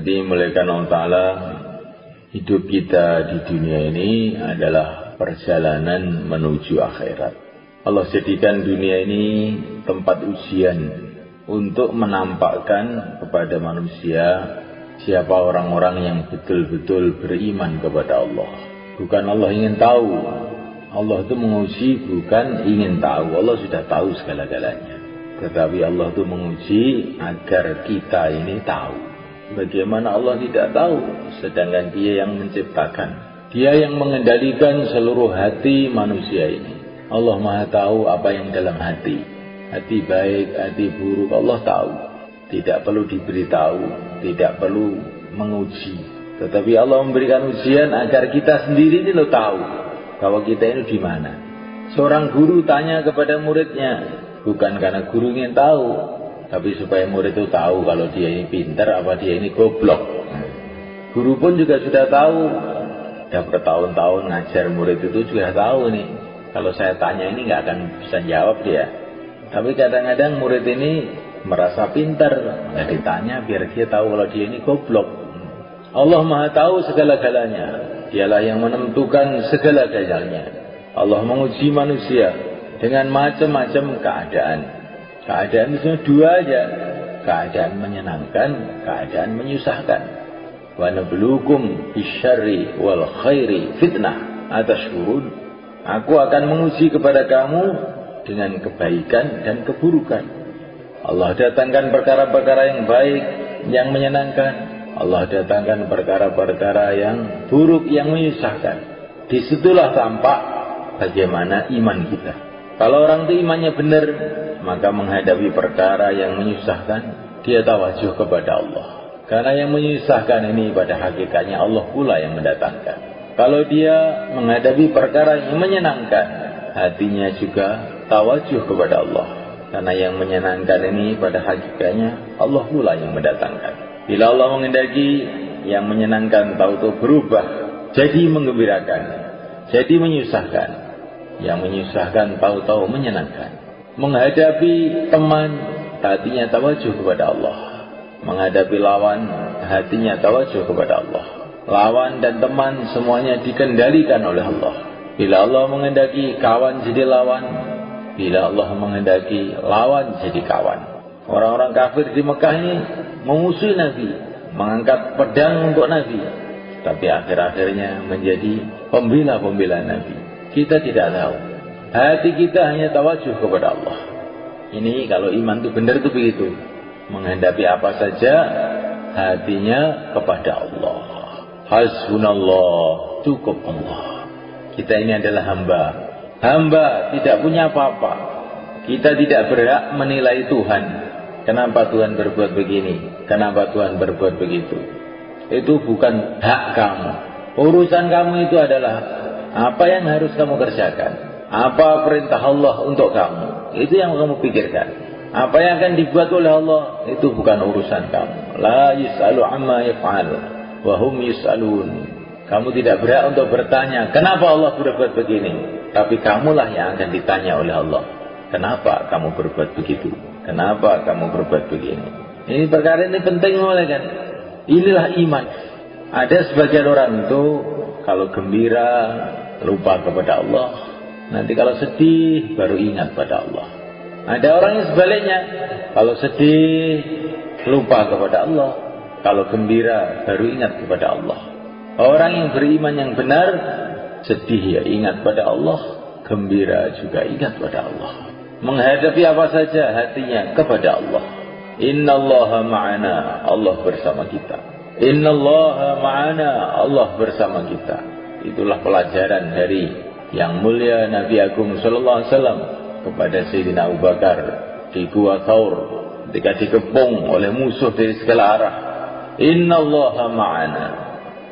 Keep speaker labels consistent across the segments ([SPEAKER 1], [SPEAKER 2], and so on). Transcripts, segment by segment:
[SPEAKER 1] Jadi dimuliakan Allah Ta'ala, hidup kita di dunia ini adalah perjalanan menuju akhirat. Allah jadikan dunia ini tempat ujian untuk menampakkan kepada manusia siapa orang-orang yang betul-betul beriman kepada Allah. Bukan Allah ingin tahu, Allah itu menguji bukan ingin tahu, Allah sudah tahu segala-galanya. Tetapi Allah itu menguji agar kita ini tahu. Bagaimana Allah tidak tahu, sedangkan Dia yang menciptakan, Dia yang mengendalikan seluruh hati manusia ini. Allah Maha tahu apa yang dalam hati, hati baik, hati buruk, Allah tahu. Tidak perlu diberitahu, tidak perlu menguji. Tetapi Allah memberikan ujian agar kita sendiri ini tahu bahwa kita ini di mana. Seorang guru tanya kepada muridnya, bukan karena guru ingin tahu, tapi supaya murid itu tahu kalau dia ini pintar apa dia ini goblok. Guru pun juga sudah tahu, sudah bertahun-tahun ngajar murid itu juga tahu nih, kalau saya tanya ini nggak akan bisa jawab dia. Tapi kadang-kadang murid ini merasa pintar, nggak ditanya biar dia tahu kalau dia ini goblok. Allah Maha tahu segala-galanya, Dialah yang menentukan segala-galanya. Allah menguji manusia dengan macam-macam keadaan. Keadaan itu dua aja, keadaan menyenangkan, keadaan menyusahkan. Wa nabluukum bisyarri wal khairi fitnah atashkurun. Aku akan menguji kepada kamu dengan kebaikan dan keburukan. Allah datangkan perkara-perkara yang baik, yang menyenangkan. Allah datangkan perkara-perkara yang buruk, yang menyusahkan. Disitulah tampak bagaimana iman kita. Kalau orang itu imannya benar, maka menghadapi perkara yang menyusahkan, dia tawajuh kepada Allah. Karena yang menyusahkan ini pada hakikatnya Allah pula yang mendatangkan. Kalau dia menghadapi perkara yang menyenangkan, hatinya juga tawajuh kepada Allah. Karena yang menyenangkan ini pada hakikatnya Allah pula yang mendatangkan. Bila Allah menghendaki yang menyenangkan tahu-tahu berubah jadi menggembirakan, jadi menyusahkan. Yang menyusahkan tahu-tahu menyenangkan. Menghadapi teman, hatinya tawajuh kepada Allah. Menghadapi lawan, hatinya tawajuh kepada Allah. Lawan dan teman semuanya dikendalikan oleh Allah. Bila Allah menghendaki kawan jadi lawan, bila Allah menghendaki lawan jadi kawan. Orang-orang kafir di Mekah ini memusuhi Nabi, mengangkat pedang untuk Nabi, tapi akhir-akhirnya menjadi pembela-pembela Nabi. Kita tidak tahu. Hati kita hanya tawajuh kepada Allah. Ini kalau iman itu benar itu begitu. Menghadapi apa saja hatinya kepada Allah. Hasbunallah, cukup Allah. Kita ini adalah hamba. Hamba tidak punya apa-apa. Kita tidak berhak menilai Tuhan. Kenapa Tuhan berbuat begini? Kenapa Tuhan berbuat begitu? Itu bukan hak kamu. Urusan kamu itu adalah apa yang harus kamu kerjakan? Apa perintah Allah untuk kamu? Itu yang kamu pikirkan. Apa yang akan dibuat oleh Allah? Itu bukan urusan kamu. La yus'alu amma yaf'al wa hum yus'alun. Kamu tidak berhak untuk bertanya, kenapa Allah berbuat begini? Tapi kamulah yang akan ditanya oleh Allah. Kenapa kamu berbuat begitu? Kenapa kamu berbuat begini? Ini perkara ini penting mulai kan? Inilah iman. Ada sebagian orang itu kalau gembira lupa kepada Allah, nanti kalau sedih baru ingat pada Allah. Ada orang yang sebaliknya, kalau sedih lupa kepada Allah, kalau gembira baru ingat kepada Allah. Orang yang beriman yang benar, sedih ya ingat pada Allah, gembira juga ingat pada Allah. Menghadapi apa saja hatinya kepada Allah. Innallaha ma'ana, Allah bersama kita. Innallaha ma'ana, Allah bersama kita. Itulah pelajaran dari yang mulia Nabi Agung Sallallahu Alaihi Wasallam kepada Sayyidina Abu Bakar di Gua Thaur ketika dikepung oleh musuh dari segala arah. Innallaha ma'ana,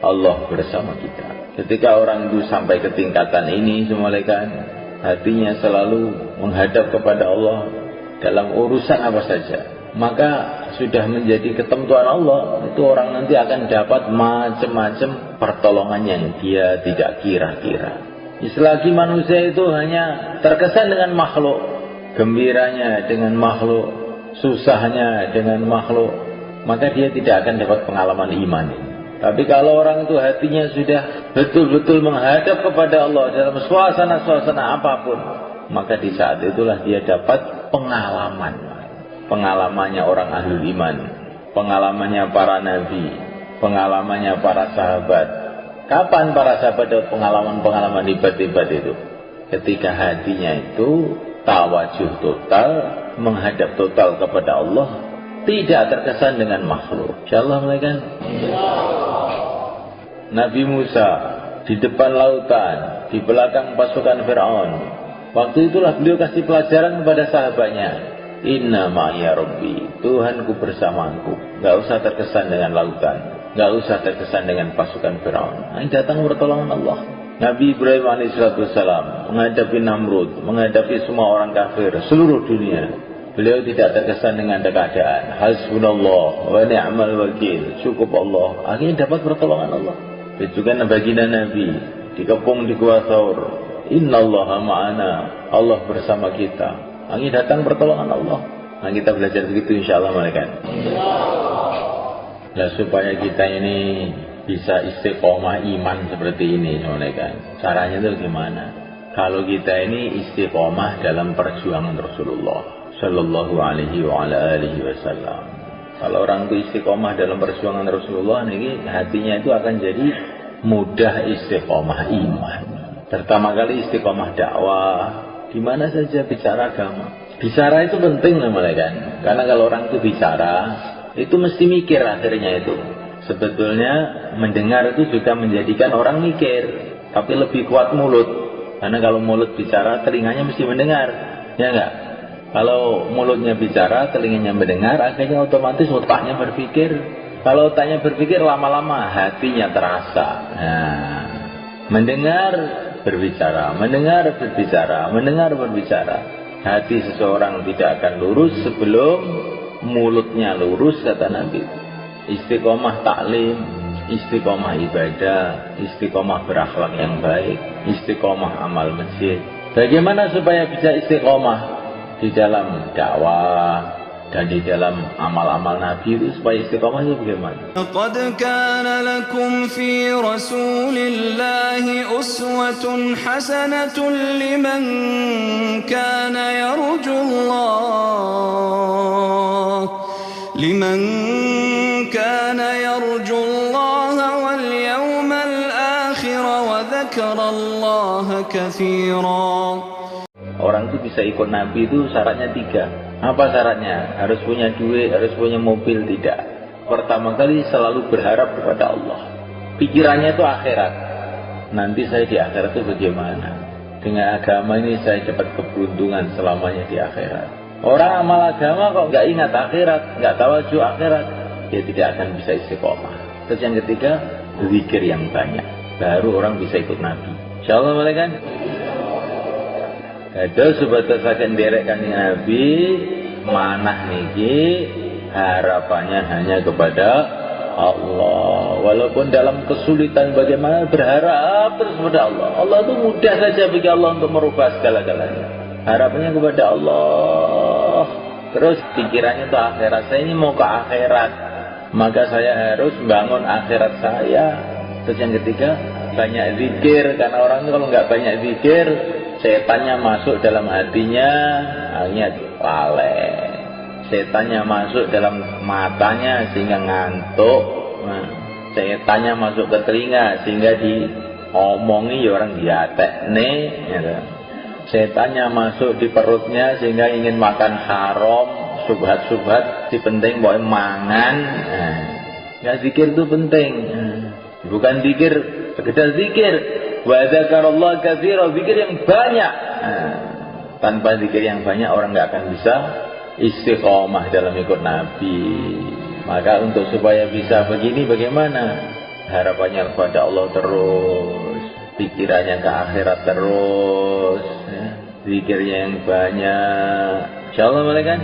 [SPEAKER 1] Allah bersama kita. Ketika orang itu sampai ke tingkatan ini semulaikan, hatinya selalu menghadap kepada Allah dalam urusan apa saja, maka sudah menjadi ketentuan Allah. Itu orang nanti akan dapat macam-macam pertolongan yang dia tidak kira-kira. Selagi manusia itu hanya terkesan dengan makhluk, gembiranya dengan makhluk, susahnya dengan makhluk, maka dia tidak akan dapat pengalaman iman. Tapi kalau orang itu hatinya sudah betul-betul menghadap kepada Allah dalam suasana-suasana apapun, maka di saat itulah dia dapat pengalaman. Pengalamannya orang ahlul iman, pengalamannya para nabi, pengalamannya para sahabat. Kapan para sahabat dapat pengalaman-pengalaman hebat-hebat itu? Ketika hatinya itu tawajuh total, menghadap total kepada Allah, tidak terkesan dengan makhluk. Insyaallah mereka. Nabi Musa di depan lautan, di belakang pasukan Fir'aun. Waktu itulah beliau kasih pelajaran kepada sahabatnya. Inna ma'iya Rabbi, Tuhanku bersamaku. Gak usah terkesan dengan lautan, gak usah terkesan dengan pasukan Fir'aun. Ini datang pertolongan Allah. Nabi Ibrahim alaihissalam menghadapi Namrud, menghadapi semua orang kafir seluruh dunia. Beliau tidak terkesan dengan keadaan. Hasbunallah wa ni'mal wakil, cukup Allah. Akhirnya dapat pertolongan Allah. Itu juga baginda Nabi dikepung di Gua Thaur. Innallaha ma'ana, Allah bersama kita. Akhirnya datang pertolongan Allah. Nah, kita belajar begitu insyaallah malaikat. Nah, supaya kita ini bisa istiqomah iman seperti ini malaikat. Caranya itu gimana? Kalau kita ini istiqomah dalam perjuangan Rasulullah Sallallahu alaihi wa ala alihi wasallam. Kalau orang itu istiqomah dalam perjuangan Rasulullah ini, hatinya itu akan jadi mudah istiqomah iman. Pertama kali istiqomah dakwah, di mana saja bicara agama. Bicara itu penting malaikat. Karena kalau orang itu bicara, itu mesti mikir akhirnya itu. Sebetulnya mendengar itu juga menjadikan orang mikir, tapi lebih kuat mulut. Karena kalau mulut bicara, telinganya mesti mendengar, ya enggak? Kalau mulutnya bicara, telinganya mendengar, akhirnya otomatis otaknya berpikir. Kalau otaknya berpikir, lama-lama hatinya terasa. Nah, mendengar, berbicara, mendengar, berbicara, mendengar, berbicara. Hati seseorang tidak akan lurus sebelum mulutnya lurus, kata Nabi. Istiqomah taklim, istiqomah ibadah, istiqomah berakhlak yang baik, istiqomah amal masjid. Bagaimana supaya bisa istiqomah di dalam dakwah dan di dalam amal-amal Nabi itu, supaya istiqomah itu bagaimana?
[SPEAKER 2] Laqad kana lakum fi Rasulillahi uswatun hasanatun liman kana yarjullaha wal yawmal akhir wa dzakarallaha katsiran.
[SPEAKER 1] Orang itu bisa ikut Nabi itu syaratnya 3. Apa syaratnya? Harus punya duit, harus punya mobil, tidak. Pertama kali selalu berharap kepada Allah. Pikirannya itu akhirat. Nanti saya di akhirat itu bagaimana? Dengan agama ini saya dapat keberuntungan selamanya di akhirat. Orang amal agama kok nggak ingat akhirat, nggak tawajuh akhirat, dia tidak akan bisa istiqomah. Terus yang ketiga, zikir yang banyak. Baru orang bisa ikut Nabi. Insyaallah malaikat. Ada sebatas akan direkkan Nabi, manah niki harapannya hanya kepada Allah. Walaupun dalam kesulitan bagaimana berharap terus kepada Allah. Allah itu mudah saja bagi Allah untuk merubah segala-galanya. Harapannya kepada Allah. Terus pikirannya itu akhirat. Saya ini mau ke akhirat, maka saya harus bangun akhirat saya. Terus yang ketiga, banyak zikir. Karena orang itu kalau nggak banyak zikir, setannya masuk dalam hatinya, akhirnya lalai. Setannya masuk dalam matanya sehingga ngantuk. Nah, setannya masuk ke telinga sehingga diomongi orang diatekne. Gitu. Setannya masuk di perutnya sehingga ingin makan haram, subhat-subhat, si penting boleh mangan. Nah, ya zikir itu penting. Bukan zikir sekedar zikir. Wa dzakarallaha katsiran, zikir yang banyak. Nah, tanpa zikir yang banyak orang nggak akan bisa istiqomah dalam ikut Nabi. Maka untuk supaya bisa begini bagaimana? Harapannya kepada Allah terus, pikirannya ke akhirat terus, ya. Zikirnya yang banyak. Insyaallah malaikat.